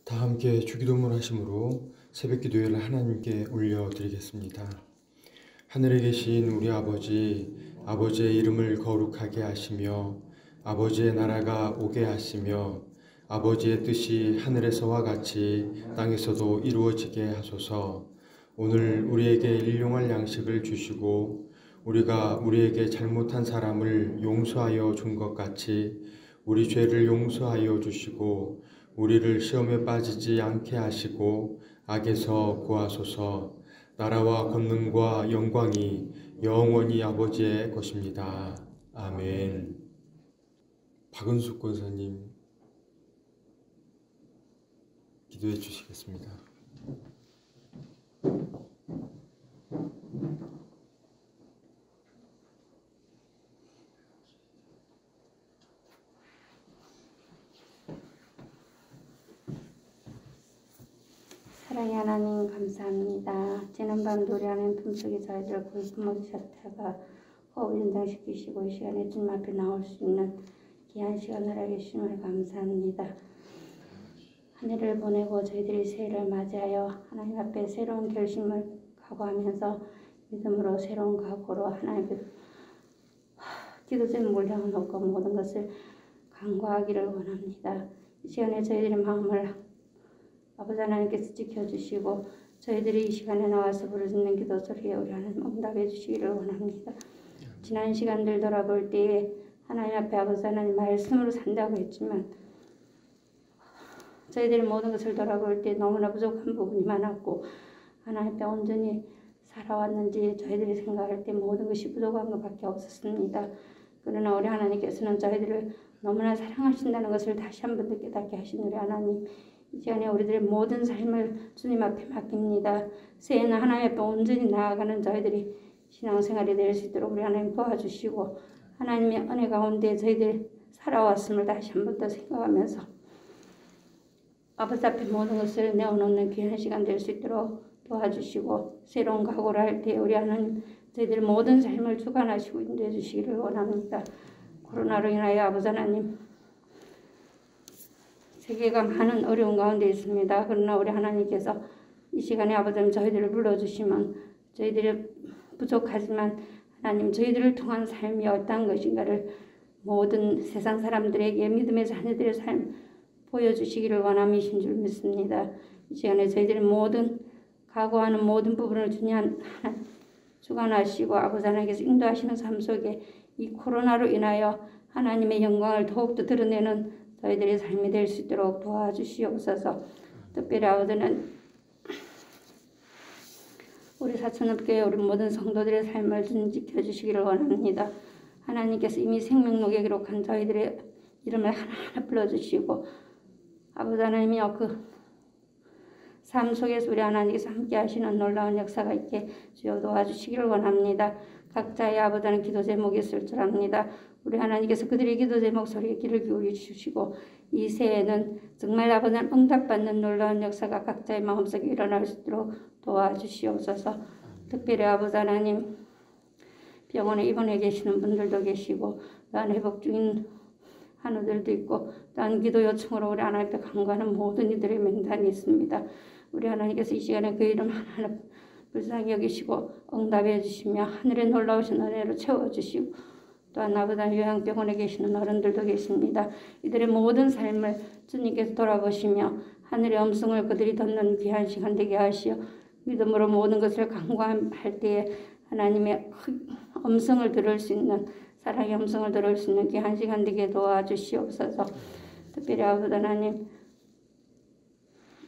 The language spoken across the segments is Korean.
다 함께 주기도문 하심으로 새벽 기도회를 하나님께 올려드리겠습니다. 하늘에 계신 우리 아버지, 아버지의 이름을 거룩하게 하시며 아버지의 나라가 오게 하시며 아버지의 뜻이 하늘에서와 같이 땅에서도 이루어지게 하소서. 오늘 우리에게 일용할 양식을 주시고 우리가 우리에게 잘못한 사람을 용서하여 준 것 같이 우리 죄를 용서하여 주시고 우리를 시험에 빠지지 않게 하시고 악에서 구하소서. 나라와 권능과 영광이 영원히 아버지의 것입니다. 아멘. 박은숙 권사님 기도해 주시겠습니다. 사랑의 하나님 감사합니다. 지난밤 노래하는 품속에 저희들을 품어주셨다가 호흡 연장시키시고 이 시간에 주님 앞에 나올 수 있는 귀한 시간을 하게 주심을 감사합니다. 한 해를 보내고 저희들이 새해를 맞이하여 하나님 앞에 새로운 결심을 각오하면서 믿음으로 새로운 각오로 하나님 앞에 기도 제목을 정해놓고 모든 것을 간구하기를 원합니다. 이 시간에 저희들의 마음을 아버지 하나님께서 지켜주시고 저희들이 이 시간에 나와서 부르짖는 기도 소리에 우리 하나님 응답해 주시기를 원합니다. 지난 시간들 돌아볼 때에 하나님 앞에 아버지 하나님 말씀으로 산다고 했지만 저희들이 모든 것을 돌아볼 때 너무나 부족한 부분이 많았고 하나님 앞에 온전히 살아왔는지 저희들이 생각할 때 모든 것이 부족한 것밖에 없었습니다. 그러나 우리 하나님께서는 저희들을 너무나 사랑하신다는 것을 다시 한 번 더 깨닫게 하신 우리 하나님, 이 시간에 우리들의 모든 삶을 주님 앞에 맡깁니다. 새해는 하나님 앞에 온전히 나아가는 저희들이 신앙생활이 될 수 있도록 우리 하나님 도와주시고 하나님의 은혜 가운데 저희들이 살아왔음을 다시 한 번 더 생각하면서 아버지 앞에 모든 것을 내어놓는 귀한 시간 될 수 있도록 도와주시고 새로운 각오를 할 때 우리 하나님 저희들의 모든 삶을 주관하시고 인도해 주시기를 원합니다. 코로나로 인하여 아버지 하나님 세계가 많은 어려운 가운데 있습니다. 그러나 우리 하나님께서 이 시간에 아버지 하나님 저희들을 불러주시면 저희들이 부족하지만 하나님 저희들을 통한 삶이 어떠한 것인가를 모든 세상 사람들에게 믿음의 자녀들의 삶 보여주시기를 원함이신 줄 믿습니다. 이 시간에 저희들이 모든 각오하는 모든 부분을 주님 주관하시고 아버지 하나님께서 인도하시는 삶 속에 이 코로나로 인하여 하나님의 영광을 더욱더 드러내는 저희들의 삶이 될 수 있도록 도와주시옵소서. 특별히 아버지는 우리 사천읍교회 우리 모든 성도들의 삶을 지켜주시기를 원합니다. 하나님께서 이미 생명록에 기록한 저희들의 이름을 하나하나 불러주시고 아버지 하나님이여 그 삶 속에서 우리 하나님께서 함께 하시는 놀라운 역사가 있게 주여 도와주시기를 원합니다. 각자의 아버지는 기도 제목이 있을 줄 압니다. 우리 하나님께서 그들의 기도 제목 소리에 귀를 기울여 주시고 이 새해에는 정말 아버지는 응답받는 놀라운 역사가 각자의 마음속에 일어날 수 있도록 도와주시옵소서. 특별히 아버지 하나님 병원에 입원해 계시는 분들도 계시고 또한 회복 중인 환우들도 있고 또한 기도 요청으로 우리 하나님 앞에 간구하는 모든 이들의 명단이 있습니다. 우리 하나님께서 이 시간에 그 이름 하나하나 불쌍히 여기시고 응답해 주시며 하늘의 놀라우신 은혜로 채워주시고 또한 아버지 요양병원에 계시는 어른들도 계십니다. 이들의 모든 삶을 주님께서 돌아보시며 하늘의 음성을 그들이 듣는 귀한 시간 되게 하시어 믿음으로 모든 것을 간구할 때에 하나님의 음성을 들을 수 있는 사랑의 음성을 들을 수 있는 귀한 시간 되게 도와주시옵소서. 특별히 아버지 하나님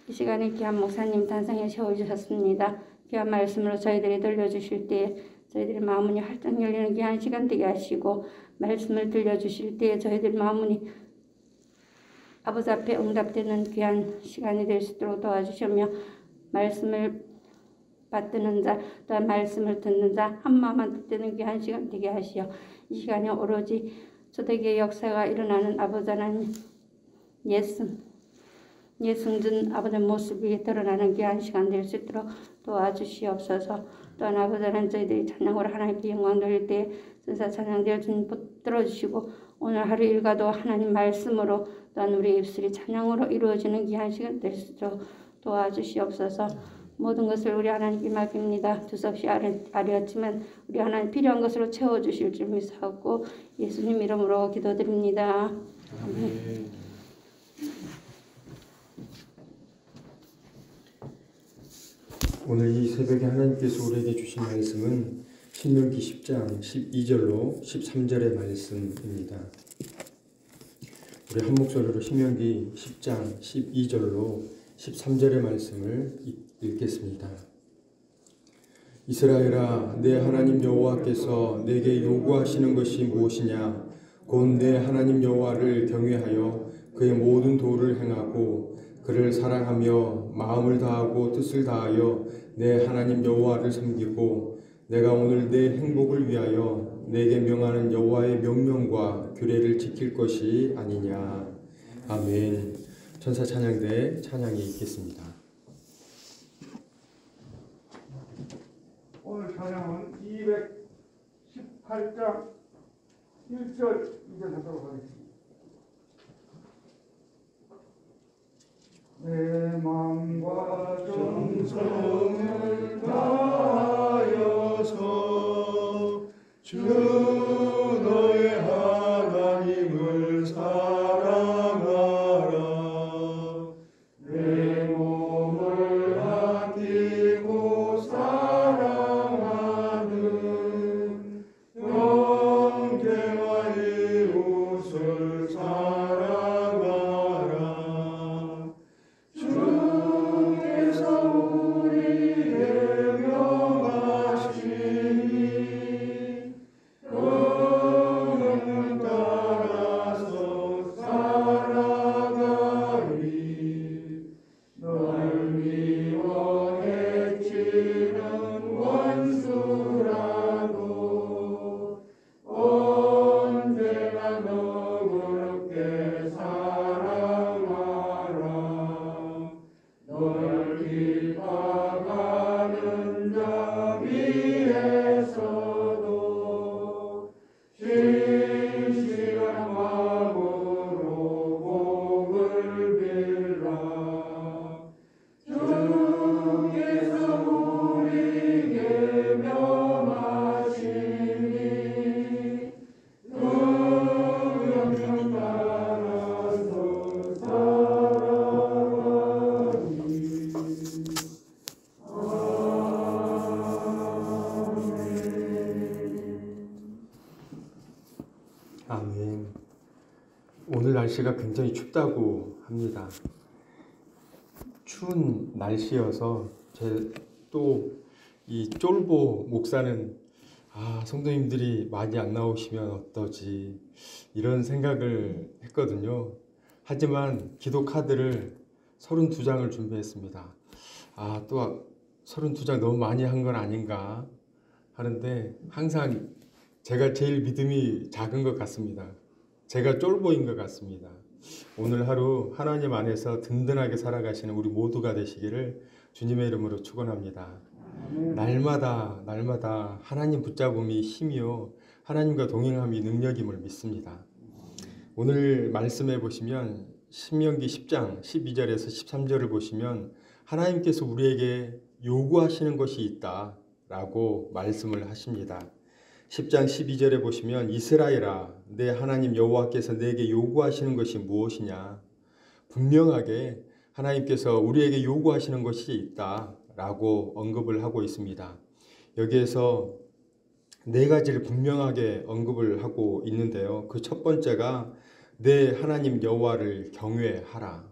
이 시간에 귀한 목사님 단상에 세워주셨습니다. 귀한 말씀으로 저희들이 들려주실 때에 저희들의 마음문이 활짝 열리는 귀한 시간 되게 하시고 말씀을 들려주실 때에 저희들 마음문이 아버지 앞에 응답되는 귀한 시간이 될 수 있도록 도와주시며 말씀을 받드는 자 또한 말씀을 듣는 자 한 마음만 듣는 귀한 시간 되게 하시어 이 시간에 오로지 초대교회 역사가 일어나는 아버지 하나님 예승준 아버지 모습이 드러나는 귀한 시간 될 수 있도록 도와주시옵소서. 또한 아버지 하나님 저희들이 찬양으로 하나님께 영광 돌릴 때 전사 찬양되어 주님 붙들어주시고 오늘 하루 일과도 하나님 말씀으로 또한 우리 입술이 찬양으로 이루어지는 귀한 시간 될 수 있도록 도와주시옵소서. 모든 것을 우리 하나님께 맡깁니다. 두서없이 아뢰었지만 우리 하나님 필요한 것으로 채워주실 줄 믿사옵고 예수님 이름으로 기도드립니다. 아멘. 오늘 이 새벽에 하나님께서 우리에게 주신 말씀은 신명기 10장 12절로 13절의 말씀입니다. 우리 한 목소리로 신명기 10장 12절로 13절의 말씀을 읽겠습니다. 이스라엘아, 내 하나님 여호와께서 내게 요구하시는 것이 무엇이냐? 곧 내 하나님 여호와를 경외하여 그의 모든 도를 행하고 그를 사랑하며 마음을 다하고 뜻을 다하여 내 하나님 여호와를 섬기고 내가 오늘 내 행복을 위하여 내게 명하는 여호와의 명령과 규례를 지킬 것이 아니냐. 아멘. 천사 찬양대 찬양이 있겠습니다. 오늘 찬양은 218장 1절 2절 하도록 하겠습니다. 내 마음과 정성을 다하여서 주 너의 하나님을 사랑하라. 내 몸을 아끼고 사랑하는 형제와 이웃을 사랑하라. 주께서 우리에게 명하시니 명령 따라서 살아가리. 널 미워 해치는 원수라도 언제나 너그럽게 사랑하라. 널 비방하는 자 위에서도 진실한 마음으로 복을 빌라. 주께서 우리에게 명하시니 명령 따라서 살아가리. 아멘. 오늘 날씨가 굉장히 춥다고 합니다. 추운 날씨여서 또 이 쫄보 목사는 성도님들이 많이 안 나오시면 어떠지 이런 생각을 했거든요. 하지만 기도 카드를 32장을 준비했습니다. 또 32장 너무 많이 한 건 아닌가 하는데 항상 제가 제일 믿음이 작은 것 같습니다. 제가 쫄보인 것 같습니다. 오늘 하루 하나님 안에서 든든하게 살아가시는 우리 모두가 되시기를 주님의 이름으로 축원합니다. 날마다 하나님 붙잡음이 힘이요 하나님과 동행함이 능력임을 믿습니다. 오늘 말씀해 보시면 신명기 10장 12절에서 13절을 보시면 하나님께서 우리에게 요구하시는 것이 있다 라고 말씀을 하십니다. 10장 12절에 보시면 이스라엘아, 내 하나님 여호와께서 내게 요구하시는 것이 무엇이냐? 분명하게 하나님께서 우리에게 요구하시는 것이 있다 라고 언급을 하고 있습니다. 여기에서 네 가지를 분명하게 언급을 하고 있는데요. 그 첫 번째가 내 하나님 여호와를 경외하라.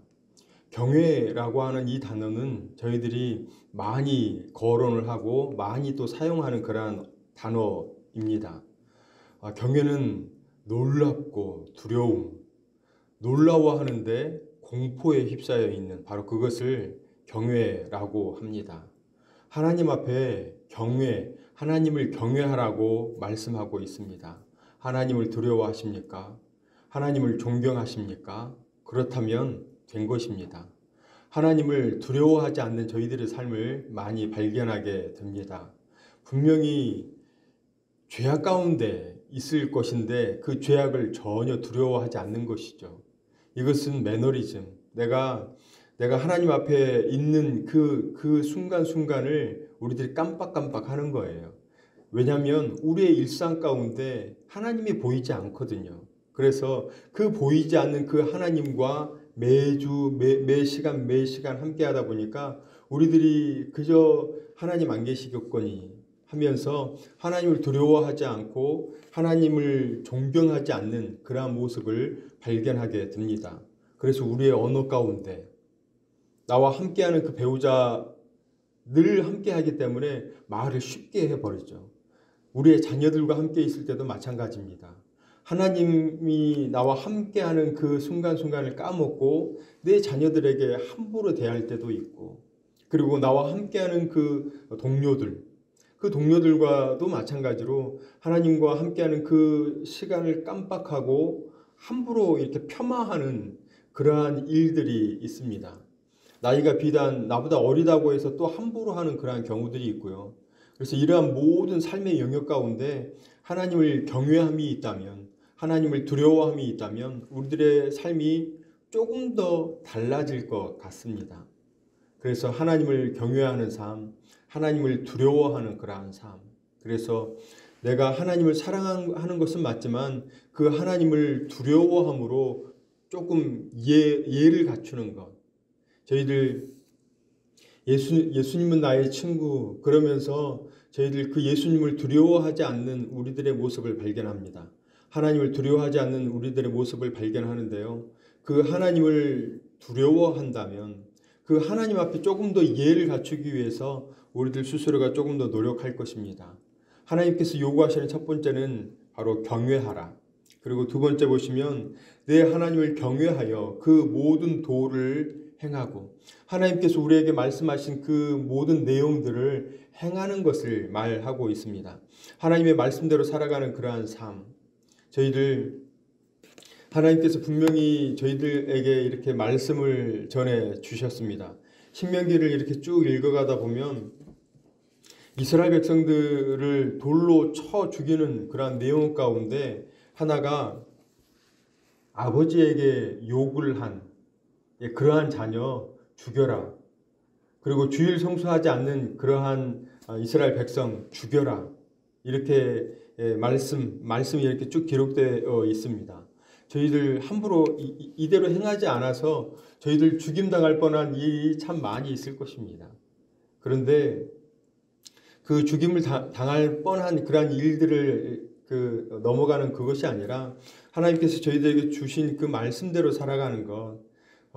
경외라고 하는 이 단어는 저희들이 많이 거론을 하고 많이 또 사용하는 그러한 단어입니다. 경외는 놀랍고 두려움, 놀라워하는데 공포에 휩싸여 있는 바로 그것을 경외라고 합니다. 하나님 앞에 하나님을 경외하라고 말씀하고 있습니다. 하나님을 두려워하십니까? 하나님을 존경하십니까? 그렇다면 된 것입니다. 하나님을 두려워하지 않는 저희들의 삶을 많이 발견하게 됩니다. 분명히 죄악 가운데 있을 것인데 그 죄악을 전혀 두려워하지 않는 것이죠. 이것은 매너리즘. 내가 하나님 앞에 있는 그 순간순간을 우리들이 깜빡깜빡 하는 거예요. 왜냐하면 우리의 일상 가운데 하나님이 보이지 않거든요. 그래서 그 보이지 않는 그 하나님과 매주 매 시간 함께 하다 보니까 우리들이 그저 하나님 안 계시겠거니 하면서 하나님을 두려워하지 않고 하나님을 존경하지 않는 그러한 모습을 발견하게 됩니다. 그래서 우리의 언어 가운데 나와 함께하는 그 배우자 늘 함께하기 때문에 말을 쉽게 해버리죠. 우리의 자녀들과 함께 있을 때도 마찬가지입니다. 하나님이 나와 함께하는 그 순간순간을 까먹고 내 자녀들에게 함부로 대할 때도 있고, 그리고 나와 함께하는 그 동료들과도 마찬가지로 하나님과 함께하는 그 시간을 깜빡하고 함부로 이렇게 폄하하는 그러한 일들이 있습니다. 나이가 비단 나보다 어리다고 해서 또 함부로 하는 그러한 경우들이 있고요. 그래서 이러한 모든 삶의 영역 가운데 하나님을 경외함이 있다면, 하나님을 두려워함이 있다면 우리들의 삶이 조금 더 달라질 것 같습니다. 그래서 하나님을 경외하는 삶, 하나님을 두려워하는 그러한 삶. 그래서 내가 하나님을 사랑하는 것은 맞지만 그 하나님을 두려워함으로 조금 예를 갖추는 것. 저희들 예수님은 나의 친구 그러면서 저희들 그 예수님을 두려워하지 않는 우리들의 모습을 발견합니다. 하나님을 두려워하지 않는 우리들의 모습을 발견하는데요. 그 하나님을 두려워한다면 그 하나님 앞에 조금 더 예를 갖추기 위해서 우리들 스스로가 조금 더 노력할 것입니다. 하나님께서 요구하시는 첫 번째는 바로 경외하라. 그리고 두 번째 보시면 내 하나님을 경외하여 그 모든 도를 행하고, 하나님께서 우리에게 말씀하신 그 모든 내용들을 행하는 것을 말하고 있습니다. 하나님의 말씀대로 살아가는 그러한 삶. 저희들 하나님께서 분명히 저희들에게 이렇게 말씀을 전해 주셨습니다. 신명기를 이렇게 쭉 읽어가다 보면 이스라엘 백성들을 돌로 쳐 죽이는 그러한 내용 가운데 하나가 아버지에게 욕을 한 그러한 자녀 죽여라. 그리고 주일 성수하지 않는 그러한 이스라엘 백성 죽여라. 이렇게 말씀이 이렇게 쭉 기록되어 있습니다. 저희들 함부로 이대로 행하지 않아서 저희들 죽임당할 뻔한 일이 참 많이 있을 것입니다. 그런데 그 죽임을 당할 뻔한 그러한 일들을 넘어가는 그것이 아니라 하나님께서 저희들에게 주신 그 말씀대로 살아가는 것,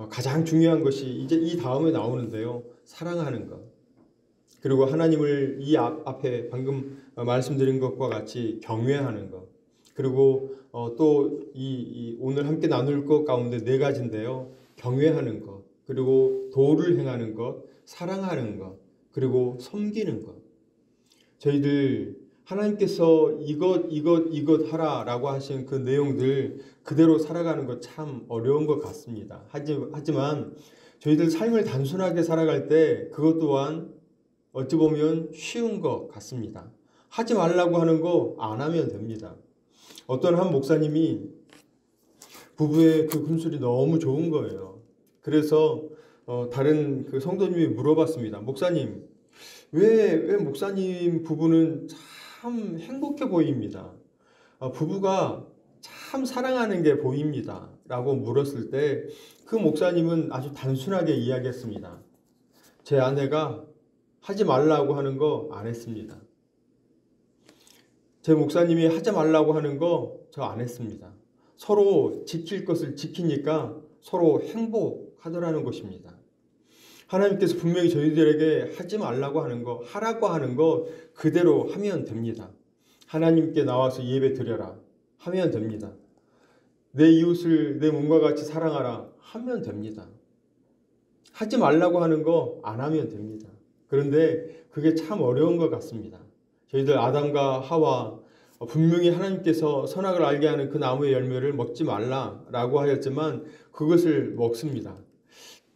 가장 중요한 것이 이제 이 다음에 나오는데요. 사랑하는 것. 그리고 하나님을 이 앞에 방금 말씀드린 것과 같이 경외하는 것. 그리고 또 오늘 함께 나눌 것 가운데 네 가지인데요. 경외하는 것, 그리고 도를 행하는 것, 사랑하는 것, 그리고 섬기는 것. 저희들 하나님께서 이것 하라라고 하신 그 내용들 그대로 살아가는 것 참 어려운 것 같습니다. 하지만 저희들 삶을 단순하게 살아갈 때 그것 또한 어찌 보면 쉬운 것 같습니다. 하지 말라고 하는 거 안 하면 됩니다. 어떤 한 목사님이 부부의 그 금술이 너무 좋은 거예요. 그래서 다른 그 성도님이 물어봤습니다. 목사님, 왜 목사님 부부는 참 행복해 보입니다. 부부가 참 사랑하는 게 보입니다. 라고 물었을 때 그 목사님은 아주 단순하게 이야기했습니다. 제 아내가 하지 말라고 하는 거 안 했습니다. 제 목사님이 하지 말라고 하는 거 저 안 했습니다. 서로 지킬 것을 지키니까 서로 행복하더라는 것입니다. 하나님께서 분명히 저희들에게 하지 말라고 하는 거, 하라고 하는 거 그대로 하면 됩니다. 하나님께 나와서 예배 드려라 하면 됩니다. 내 이웃을 내 몸과 같이 사랑하라 하면 됩니다. 하지 말라고 하는 거 안 하면 됩니다. 그런데 그게 참 어려운 것 같습니다. 저희들 아담과 하와 분명히 하나님께서 선악을 알게 하는 그 나무의 열매를 먹지 말라라고 하였지만 그것을 먹습니다.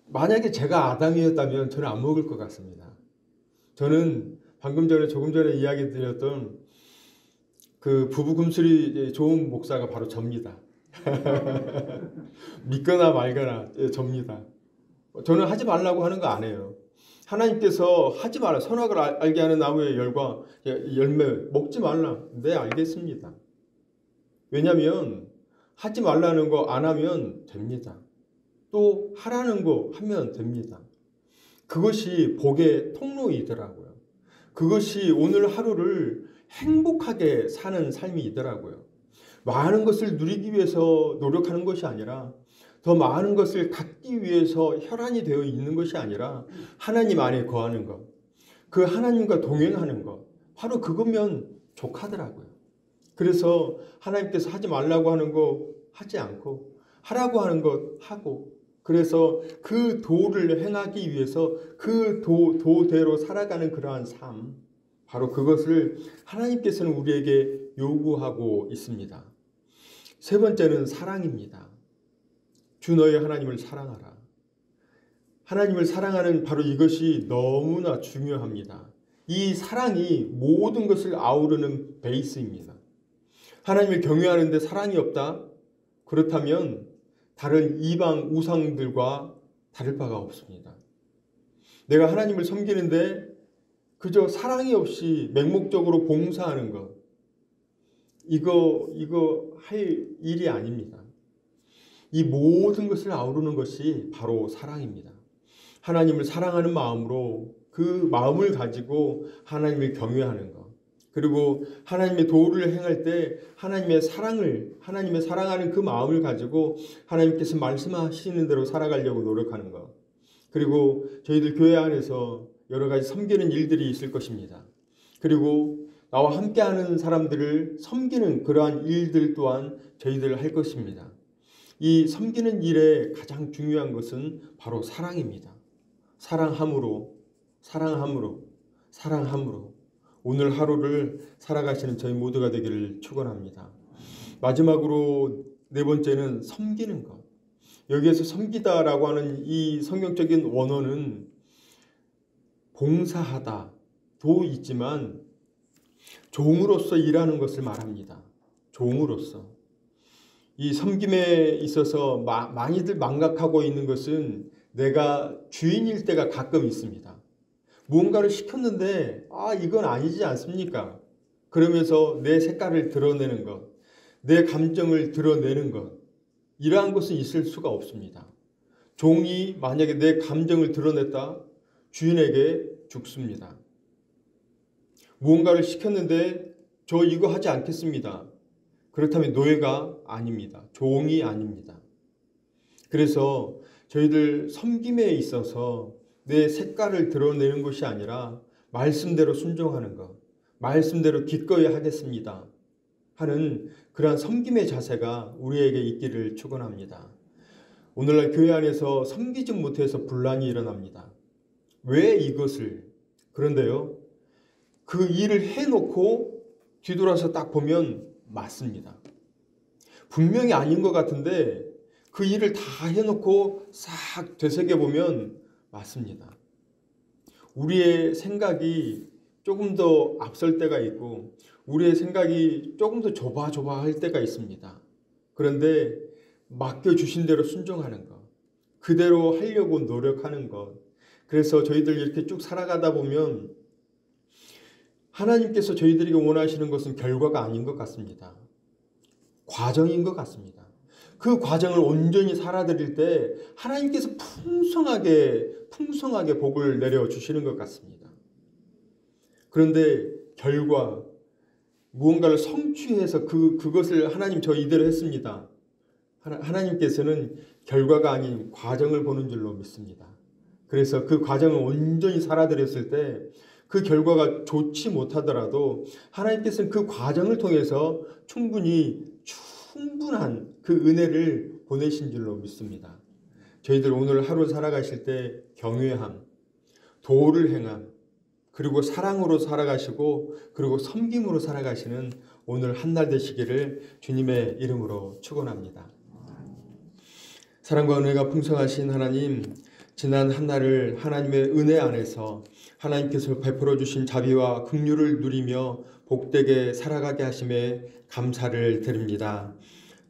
만약에 제가 아담이었다면 저는 안 먹을 것 같습니다. 저는 조금 전에 이야기 드렸던 그 부부 금술이 좋은 목사가 바로 접니다. 믿거나 말거나 접니다. 저는 하지 말라고 하는 거 안 해요. 하나님께서 하지 말라, 선악을 알게 하는 나무의 열과 열매 먹지 말라. 네, 알겠습니다. 왜냐하면 하지 말라는 거 안 하면 됩니다. 또 하라는 거 하면 됩니다. 그것이 복의 통로이더라고요. 그것이 오늘 하루를 행복하게 사는 삶이더라고요. 많은 것을 누리기 위해서 노력하는 것이 아니라, 더 많은 것을 갖기 위해서 혈안이 되어 있는 것이 아니라 하나님 안에 거하는 것, 그 하나님과 동행하는 것, 바로 그거면 족하더라고요. 그래서 하나님께서 하지 말라고 하는 거 하지 않고 하라고 하는 것 하고, 그래서 그 도를 행하기 위해서 그 도대로 살아가는 그러한 삶, 바로 그것을 하나님께서는 우리에게 요구하고 있습니다. 세 번째는 사랑입니다. 주 너의 하나님을 사랑하라. 하나님을 사랑하는 바로 이것이 너무나 중요합니다. 이 사랑이 모든 것을 아우르는 베이스입니다. 하나님을 경외하는데 사랑이 없다? 그렇다면 다른 이방 우상들과 다를 바가 없습니다. 내가 하나님을 섬기는데 그저 사랑이 없이 맹목적으로 봉사하는 것, 이거 할 일이 아닙니다. 이 모든 것을 아우르는 것이 바로 사랑입니다. 하나님을 사랑하는 마음으로 그 마음을 가지고 하나님을 경외하는 것, 그리고 하나님의 도를 행할 때 하나님의 사랑하는 그 마음을 가지고 하나님께서 말씀하시는 대로 살아가려고 노력하는 것, 그리고 저희들 교회 안에서 여러 가지 섬기는 일들이 있을 것입니다. 그리고 나와 함께하는 사람들을 섬기는 그러한 일들 또한 저희들 할 것입니다. 이 섬기는 일에 가장 중요한 것은 바로 사랑입니다. 사랑함으로 오늘 하루를 살아가시는 저희 모두가 되기를 축원합니다. 마지막으로 네 번째는 섬기는 것. 여기에서 섬기다라고 하는 이 성경적인 원어는 봉사하다도 있지만 종으로서 일하는 것을 말합니다. 종으로서. 이 섬김에 있어서 많이들 망각하고 있는 것은 내가 주인일 때가 가끔 있습니다. 무언가를 시켰는데 이건 아니지 않습니까? 그러면서 내 색깔을 드러내는 것, 내 감정을 드러내는 것, 이러한 것은 있을 수가 없습니다. 종이 만약에 내 감정을 드러냈다, 주인에게 죽습니다. 무언가를 시켰는데 저 이거 하지 않겠습니다. 그렇다면 노예가 아닙니다. 종이 아닙니다. 그래서 저희들 섬김에 있어서 내 색깔을 드러내는 것이 아니라 말씀대로 순종하는 것, 말씀대로 기꺼이 하겠습니다 하는 그러한 섬김의 자세가 우리에게 있기를 축원합니다. 오늘날 교회 안에서 섬기지 못해서 분란이 일어납니다. 왜 이것을? 그런데요, 그 일을 해놓고 뒤돌아서 딱 보면 맞습니다. 분명히 아닌 것 같은데 그 일을 다 해놓고 싹 되새겨보면 맞습니다. 우리의 생각이 조금 더 앞설 때가 있고 우리의 생각이 조금 더 좁아할 때가 있습니다. 그런데 맡겨주신 대로 순종하는 것, 그대로 하려고 노력하는 것, 그래서 저희들 이렇게 쭉 살아가다 보면 하나님께서 저희들에게 원하시는 것은 결과가 아닌 것 같습니다. 과정인 것 같습니다. 그 과정을 온전히 살아드릴 때 하나님께서 풍성하게 복을 내려주시는 것 같습니다. 그런데 결과, 무언가를 성취해서 그것을 하나님 저 이대로 했습니다. 하나님께서는 결과가 아닌 과정을 보는 줄로 믿습니다. 그래서 그 과정을 온전히 살아드렸을 때 그 결과가 좋지 못하더라도 하나님께서는 그 과정을 통해서 충분한 그 은혜를 보내신 줄로 믿습니다. 저희들 오늘 하루 살아가실 때 경외함, 도를 행함, 그리고 사랑으로 살아가시고 그리고 섬김으로 살아가시는 오늘 한날 되시기를 주님의 이름으로 축원합니다. 사랑과 은혜가 풍성하신 하나님, 지난 한 날을 하나님의 은혜 안에서 하나님께서 베풀어 주신 자비와 긍휼을 누리며 복되게 살아가게 하심에 감사를 드립니다.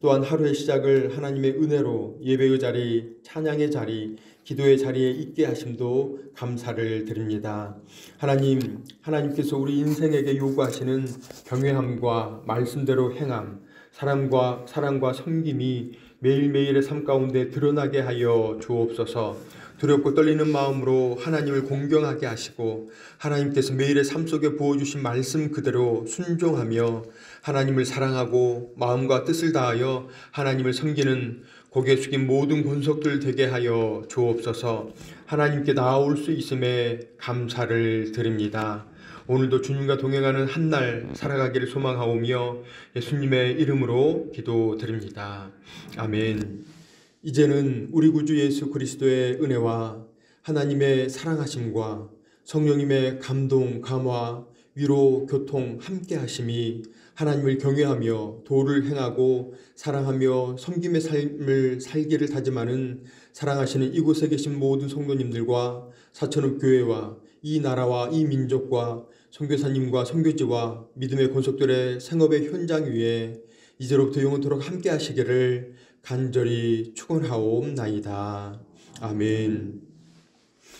또한 하루의 시작을 하나님의 은혜로 예배의 자리, 찬양의 자리, 기도의 자리에 있게 하심도 감사를 드립니다. 하나님께서 우리 인생에게 요구하시는 경외함과 말씀대로 행함, 사랑과 섬김이 매일매일의 삶 가운데 드러나게 하여 주옵소서. 두렵고 떨리는 마음으로 하나님을 공경하게 하시고 하나님께서 매일의 삶 속에 부어주신 말씀 그대로 순종하며 하나님을 사랑하고 마음과 뜻을 다하여 하나님을 섬기는 고개 숙인 모든 권속들 되게 하여 주옵소서. 하나님께 나아올 수 있음에 감사를 드립니다. 오늘도 주님과 동행하는 한 날 살아가기를 소망하오며 예수님의 이름으로 기도드립니다. 아멘. 이제는 우리 구주 예수 그리스도의 은혜와 하나님의 사랑하심과 성령님의 감동, 감화, 위로, 교통, 함께 하심이 하나님을 경외하며 도를 행하고 사랑하며 섬김의 삶을 살기를 다짐하는 사랑하시는 이곳에 계신 모든 성도님들과 사천읍 교회와 이 나라와 이 민족과 선교사님과 선교지와 믿음의 권속들의 생업의 현장 위에 이제로부터 영원토록 함께 하시기를 간절히 축원하옵나이다. 아멘.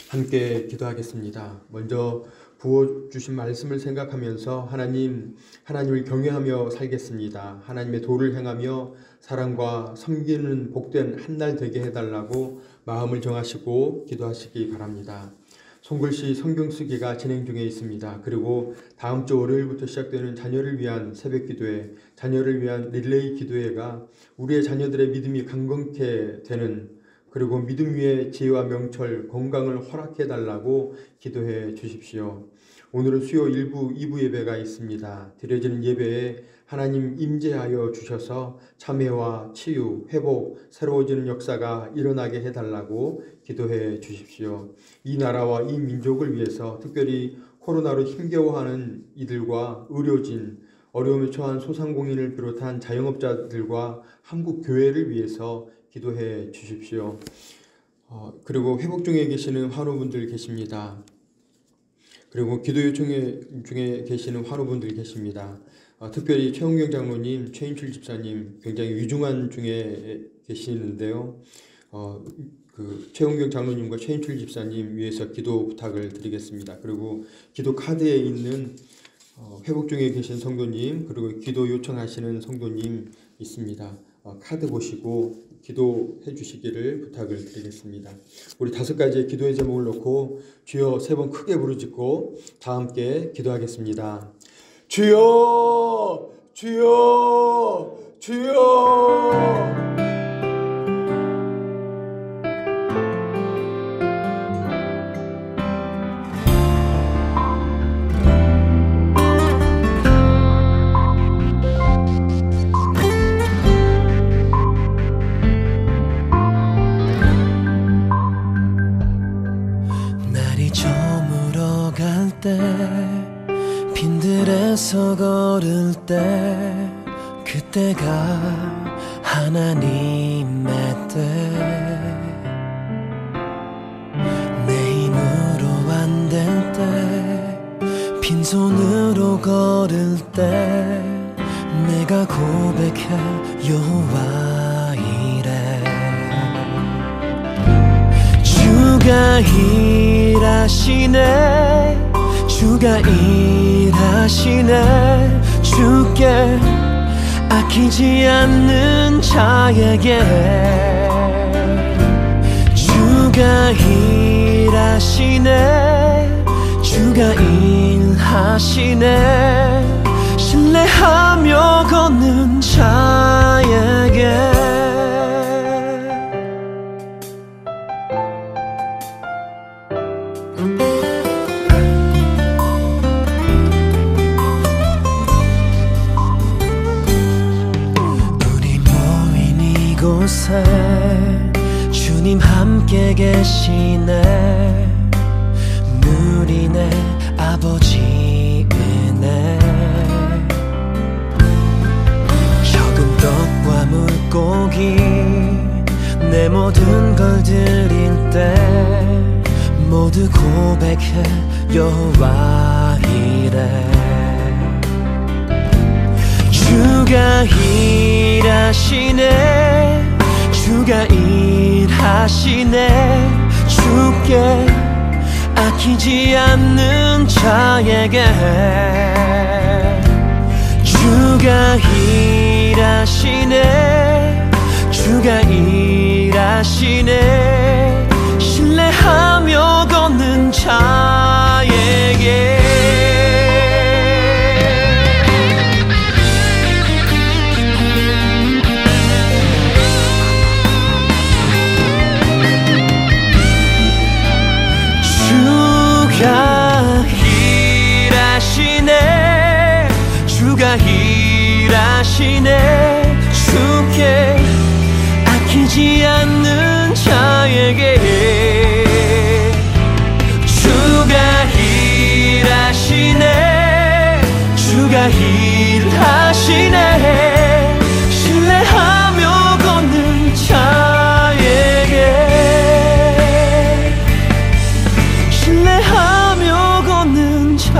함께 기도하겠습니다. 먼저 부어주신 말씀을 생각하면서 하나님을 경외하며 살겠습니다. 하나님의 도를 행하며 사랑과 섬기는 복된 한 날 되게 해달라고 마음을 정하시고 기도하시기 바랍니다. 손글씨 성경 쓰기가 진행 중에 있습니다. 그리고 다음 주 월요일부터 시작되는 자녀를 위한 새벽 기도회, 자녀를 위한 릴레이 기도회가 우리의 자녀들의 믿음이 강건케 되는, 그리고 믿음 위에 지혜와 명철, 건강을 허락해 달라고 기도해 주십시오. 오늘은 수요 1부, 2부 예배가 있습니다. 드려지는 예배에 하나님 임재하여 주셔서 참회와 치유, 회복, 새로워지는 역사가 일어나게 해달라고 기도해 주십시오. 이 나라와 이 민족을 위해서 특별히 코로나로 힘겨워하는 이들과 의료진, 어려움에 처한 소상공인을 비롯한 자영업자들과 한국 교회를 위해서 기도해 주십시오. 그리고 회복 중에 계시는 환우분들 계십니다. 그리고 기도 요청 중에 계시는 환우분들 계십니다. 특별히 최홍경 장로님, 최인출 집사님 굉장히 위중한 중에 계시는데요. 최홍경 장로님과 최인출 집사님 위해서 기도 부탁을 드리겠습니다. 그리고 기도 카드에 있는 회복 중에 계신 성도님, 그리고 기도 요청하시는 성도님 있습니다. 카드 보시고 기도해 주시기를 부탁을 드리겠습니다. 우리 5가지의 기도의 제목을 놓고 주여 3번 크게 부르짖고 다 함께 기도하겠습니다. 주여, 주여, 주여. 빈들에서 걸을 때 그때가 하나님의 때 내 힘으로 안 될 때 빈손으로 걸을 때 내가 고백해 여호와 이래 주가 일하시네 주가 일하시네 주께 아끼지 않는 자에게 주가 일하시네 주가 일하시네 신뢰하며 걷는 자에게 주님 함께 계시네 누리네 아버지 은혜 적은 떡과 물고기 내 모든 걸 드릴 때 모두 고백해 여호와 이래 주가 일하시네 주가 일하시네 주께 아끼지 않는 자에게 주가 일하시네 주가 일하시네 신뢰하며 걷는 자에게 주가 일하시네 주가 일하시네 주께 아끼지 않는 자에게 주가 일하시네 주가 일하시네 신뢰하며 걷는 자에게 신뢰하며 걷는 자에게